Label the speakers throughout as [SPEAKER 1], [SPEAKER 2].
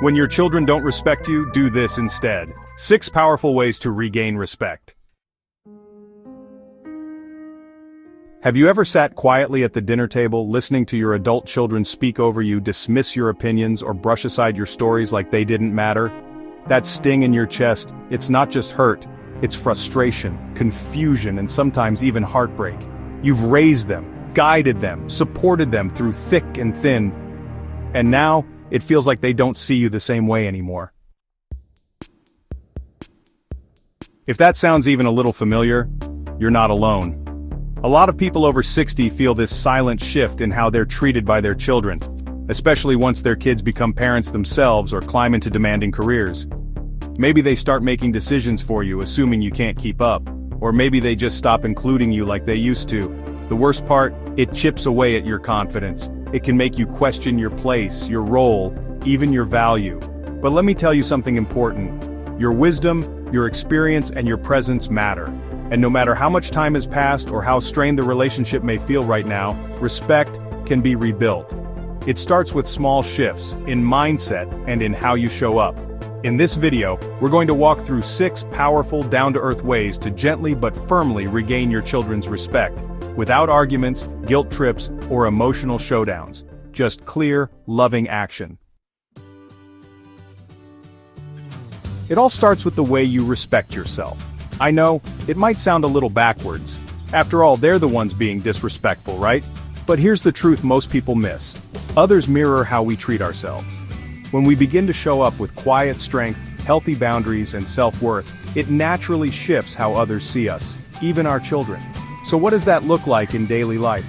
[SPEAKER 1] When your children don't respect you, do this instead. 6 powerful ways to regain respect. Have you ever sat quietly at the dinner table, listening to your adult children speak over you, dismiss your opinions, or brush aside your stories like they didn't matter? That sting in your chest, it's not just hurt, it's frustration, confusion, and sometimes even heartbreak. You've raised them, guided them, supported them through thick and thin, and now, it feels like they don't see you the same way anymore. If that sounds even a little familiar, you're not alone. A lot of people over 60 feel this silent shift in how they're treated by their children, especially once their kids become parents themselves or climb into demanding careers. Maybe they start making decisions for you, assuming you can't keep up, or maybe they just stop including you like they used to. The worst part, it chips away at your confidence. It can make you question your place, your role, even your value. But let me tell you something important. Your wisdom, your experience, and your presence matter. And no matter how much time has passed or how strained the relationship may feel right now, respect can be rebuilt. It starts with small shifts, in mindset and in how you show up. In this video, we're going to walk through 6 powerful, down-to-earth ways to gently but firmly regain your children's respect. Without arguments, guilt trips, or emotional showdowns. Just clear, loving action. It all starts with the way you respect yourself. I know, it might sound a little backwards. After all, they're the ones being disrespectful, right? But here's the truth most people miss. Others mirror how we treat ourselves. When we begin to show up with quiet strength, healthy boundaries, and self-worth, it naturally shifts how others see us, even our children. So what does that look like in daily life?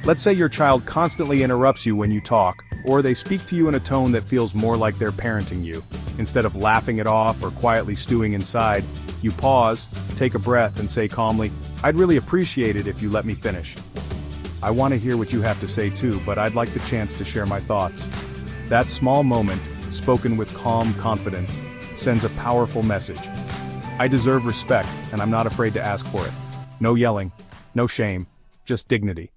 [SPEAKER 1] Let's say your child constantly interrupts you when you talk, or they speak to you in a tone that feels more like they're parenting you. Instead of laughing it off or quietly stewing inside, you pause, take a breath, and say calmly, "I'd really appreciate it if you let me finish. I want to hear what you have to say too, but I'd like the chance to share my thoughts." That small moment, spoken with calm confidence, sends a powerful message. I deserve respect, and I'm not afraid to ask for it. No yelling. No shame, just dignity.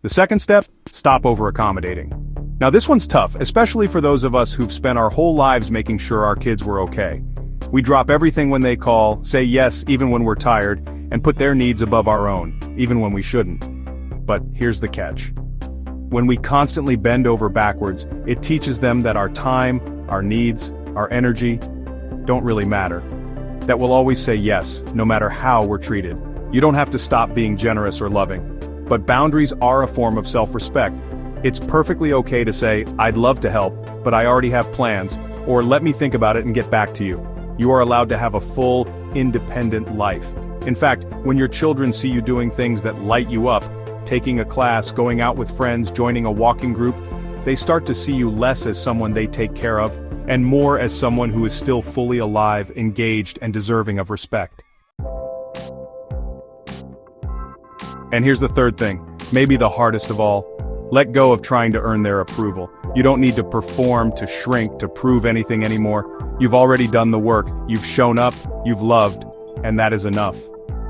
[SPEAKER 1] The second step, stop over-accommodating. Now this one's tough, especially for those of us who've spent our whole lives making sure our kids were okay. We drop everything when they call, say yes even when we're tired, and put their needs above our own, even when we shouldn't. But here's the catch. When we constantly bend over backwards, it teaches them that our time, our needs, our energy don't really matter. That we'll always say yes, no matter how we're treated. You don't have to stop being generous or loving. But boundaries are a form of self-respect. It's perfectly okay to say, "I'd love to help, but I already have plans," or "let me think about it and get back to you." You are allowed to have a full, independent life. In fact, when your children see you doing things that light you up, taking a class, going out with friends, joining a walking group, they start to see you less as someone they take care of, and more as someone who is still fully alive, engaged, and deserving of respect. And here's the third thing, maybe the hardest of all. Let go of trying to earn their approval. You don't need to perform, to shrink, to prove anything anymore. You've already done the work, you've shown up, you've loved, and that is enough.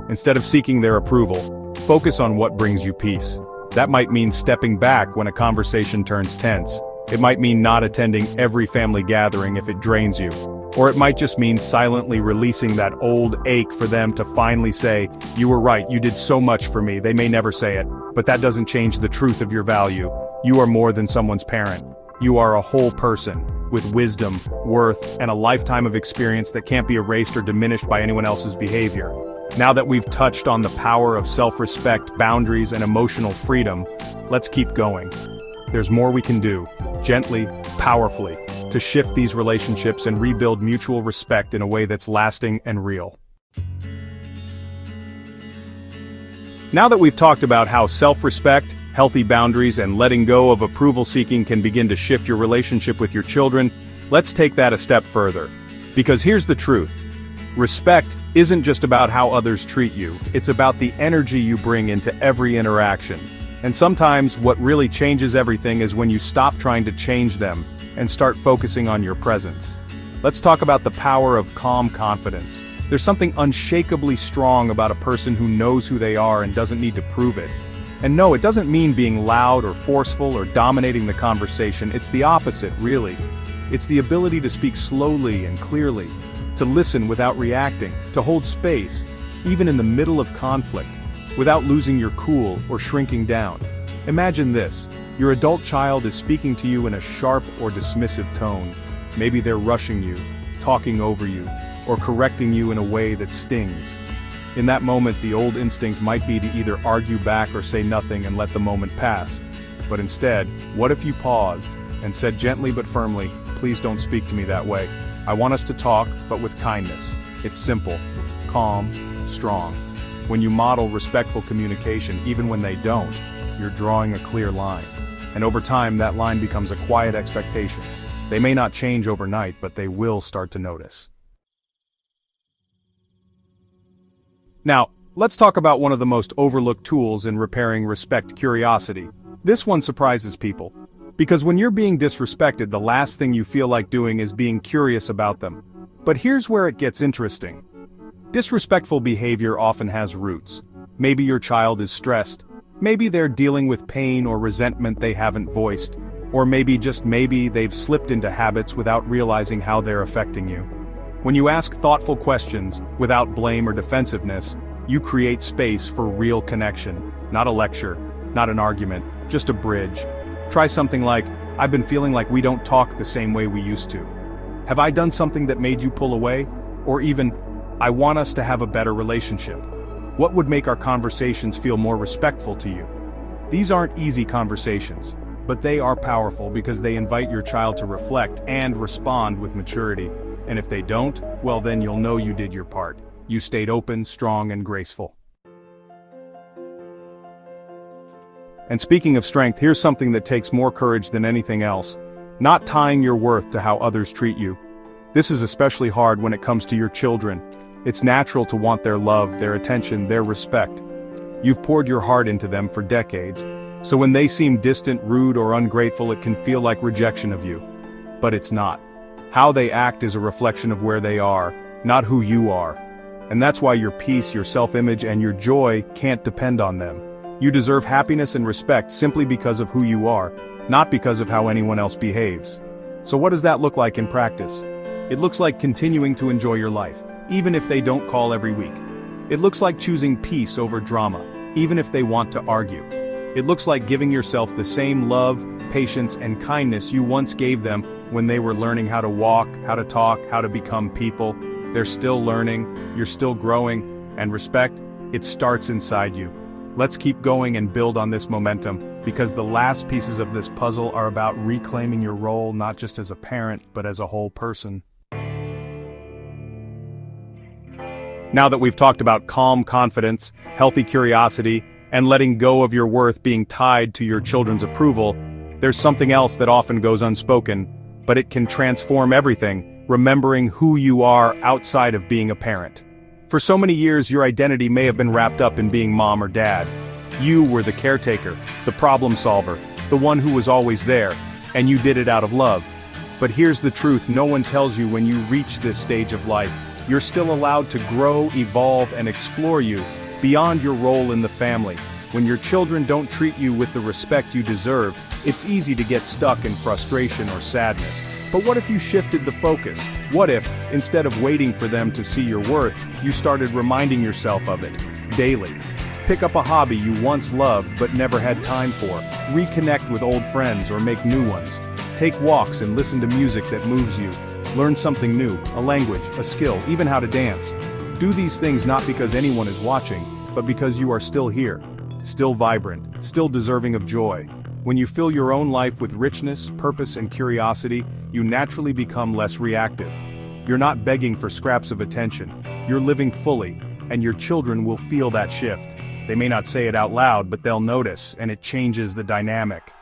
[SPEAKER 1] Instead of seeking their approval, focus on what brings you peace. That might mean stepping back when a conversation turns tense. It might mean not attending every family gathering if it drains you. Or it might just mean silently releasing that old ache for them to finally say, "You were right, you did so much for me." They may never say it, but that doesn't change the truth of your value. You are more than someone's parent. You are a whole person, with wisdom, worth, and a lifetime of experience that can't be erased or diminished by anyone else's behavior. Now that we've touched on the power of self-respect, boundaries, and emotional freedom, let's keep going. There's more we can do, gently, powerfully, to shift these relationships and rebuild mutual respect in a way that's lasting and real. Now that we've talked about how self-respect, healthy boundaries, and letting go of approval-seeking can begin to shift your relationship with your children, let's take that a step further. Because here's the truth. Respect isn't just about how others treat you, it's about the energy you bring into every interaction. And sometimes, what really changes everything is when you stop trying to change them, and start focusing on your presence. Let's talk about the power of calm confidence. There's something unshakably strong about a person who knows who they are and doesn't need to prove it. And no, it doesn't mean being loud or forceful or dominating the conversation. It's the opposite, really. It's the ability to speak slowly and clearly, to listen without reacting, to hold space, even in the middle of conflict, without losing your cool or shrinking down. Imagine this: your adult child is speaking to you in a sharp or dismissive tone. Maybe they're rushing you, talking over you, or correcting you in a way that stings. In that moment, the old instinct might be to either argue back or say nothing and let the moment pass. But instead, what if you paused and said gently but firmly, "Please don't speak to me that way. I want us to talk, but with kindness." It's simple, calm, strong. When you model respectful communication, even when they don't, you're drawing a clear line. And over time, that line becomes a quiet expectation. They may not change overnight, but they will start to notice. Now, let's talk about one of the most overlooked tools in repairing respect: curiosity. This one surprises people. Because when you're being disrespected, the last thing you feel like doing is being curious about them. But here's where it gets interesting. Disrespectful behavior often has roots. Maybe your child is stressed. Maybe they're dealing with pain or resentment they haven't voiced. Or maybe, just maybe, they've slipped into habits without realizing how they're affecting you. When you ask thoughtful questions, without blame or defensiveness, you create space for real connection. Not a lecture, not an argument, just a bridge. Try something like, "I've been feeling like we don't talk the same way we used to. Have I done something that made you pull away?" Or even, "I want us to have a better relationship. What would make our conversations feel more respectful to you?" These aren't easy conversations, but they are powerful because they invite your child to reflect and respond with maturity. And if they don't, well, then you'll know you did your part. You stayed open, strong, and graceful. And speaking of strength, here's something that takes more courage than anything else: not tying your worth to how others treat you. This is especially hard when it comes to your children. It's natural to want their love, their attention, their respect. You've poured your heart into them for decades, so when they seem distant, rude, or ungrateful, it can feel like rejection of you. But it's not. How they act is a reflection of where they are, not who you are. And that's why your peace, your self-image, and your joy can't depend on them. You deserve happiness and respect simply because of who you are, not because of how anyone else behaves. So what does that look like in practice? It looks like continuing to enjoy your life, even if they don't call every week. It looks like choosing peace over drama, even if they want to argue. It looks like giving yourself the same love, patience, and kindness you once gave them when they were learning how to walk, how to talk, how to become people. They're still learning, you're still growing, and respect, it starts inside you. Let's keep going and build on this momentum, because the last pieces of this puzzle are about reclaiming your role not just as a parent, but as a whole person. Now that we've talked about calm confidence, healthy curiosity, and letting go of your worth being tied to your children's approval, there's something else that often goes unspoken, but it can transform everything: remembering who you are outside of being a parent. For so many years, your identity may have been wrapped up in being mom or dad. You were the caretaker, the problem solver, the one who was always there, and you did it out of love. But here's the truth: no one tells you when you reach this stage of life, you're still allowed to grow, evolve, and explore you beyond your role in the family. When your children don't treat you with the respect you deserve, it's easy to get stuck in frustration or sadness. But what if you shifted the focus? What if, instead of waiting for them to see your worth, you started reminding yourself of it daily? Pick up a hobby you once loved but never had time for. Reconnect with old friends or make new ones. Take walks and listen to music that moves you. Learn something new, a language, a skill, even how to dance. Do these things not because anyone is watching, but because you are still here, still vibrant, still deserving of joy. When you fill your own life with richness, purpose, and curiosity, you naturally become less reactive. You're not begging for scraps of attention. You're living fully, and your children will feel that shift. They may not say it out loud, but they'll notice, and it changes the dynamic.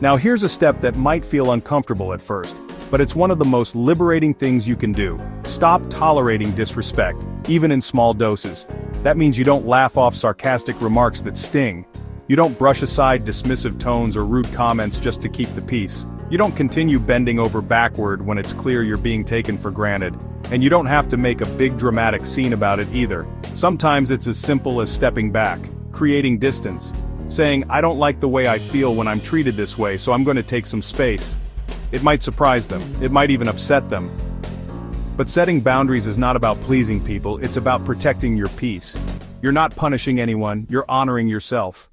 [SPEAKER 1] Now here's a step that might feel uncomfortable at first, but it's one of the most liberating things you can do. Stop tolerating disrespect, even in small doses. That means you don't laugh off sarcastic remarks that sting. You don't brush aside dismissive tones or rude comments just to keep the peace. You don't continue bending over backward when it's clear you're being taken for granted. And you don't have to make a big dramatic scene about it either. Sometimes it's as simple as stepping back, creating distance, saying, I don't like the way I feel when I'm treated this way, so I'm going to take some space. It might surprise them, it might even upset them. But setting boundaries is not about pleasing people, it's about protecting your peace. You're not punishing anyone, you're honoring yourself.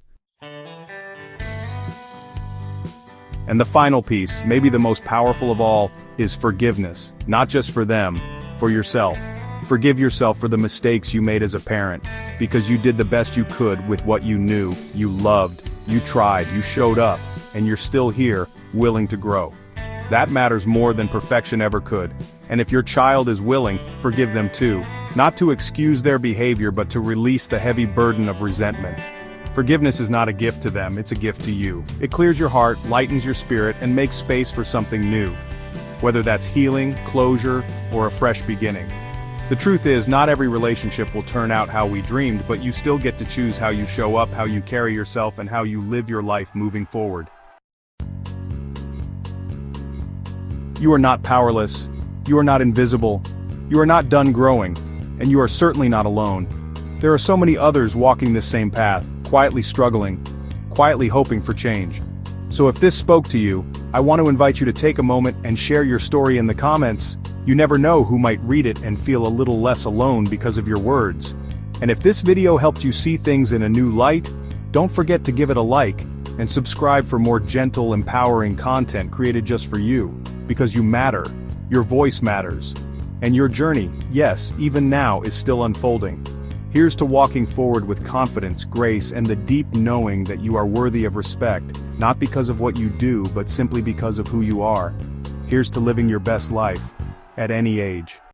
[SPEAKER 1] And the final piece, maybe the most powerful of all, is forgiveness. Not just for them, for yourself. Forgive yourself for the mistakes you made as a parent, because you did the best you could with what you knew, you loved, you tried, you showed up, and you're still here, willing to grow. That matters more than perfection ever could. And if your child is willing, forgive them too. Not to excuse their behavior, but to release the heavy burden of resentment. Forgiveness is not a gift to them, it's a gift to you. It clears your heart, lightens your spirit, and makes space for something new. Whether that's healing, closure, or a fresh beginning. The truth is, not every relationship will turn out how we dreamed, but you still get to choose how you show up, how you carry yourself, and how you live your life moving forward. You are not powerless, you are not invisible, you are not done growing, and you are certainly not alone. There are so many others walking this same path, quietly struggling, quietly hoping for change. So if this spoke to you, I want to invite you to take a moment and share your story in the comments. You never know who might read it and feel a little less alone because of your words. And if this video helped you see things in a new light, don't forget to give it a like, and subscribe for more gentle, empowering content created just for you. Because you matter, your voice matters. And your journey, yes, even now, is still unfolding. Here's to walking forward with confidence, grace, and the deep knowing that you are worthy of respect, not because of what you do, but simply because of who you are. Here's to living your best life, at any age.